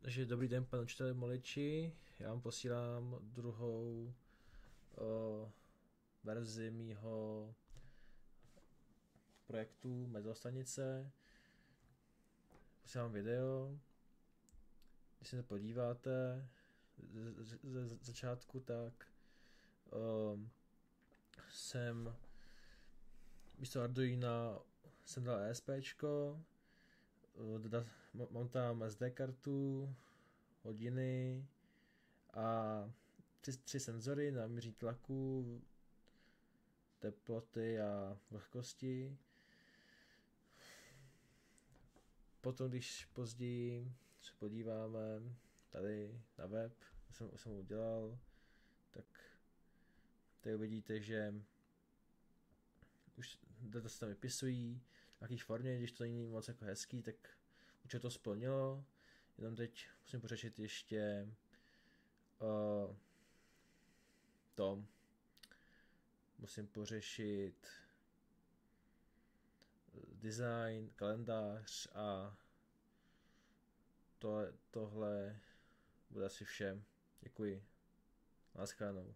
Takže dobrý den, pane učiteli Moliči, já vám posílám druhou verzi mýho projektu Mezostanice. Posílám video, když se podíváte ze začátku, tak jsem místo Arduina jsem dal ESPčko, mám tam SD kartu, hodiny a tři senzory na měří tlaku, teploty a vlhkosti. Potom, když později se podíváme tady na web, jsem ho udělal, tak tady uvidíte, že už data se tam vypisují v nějaký formě, když to není moc jako hezký, tak už to splnilo. Jenom teď musím pořešit ještě to. Musím pořešit design, kalendář a tohle bude asi vše. Děkuji. Naschledanou.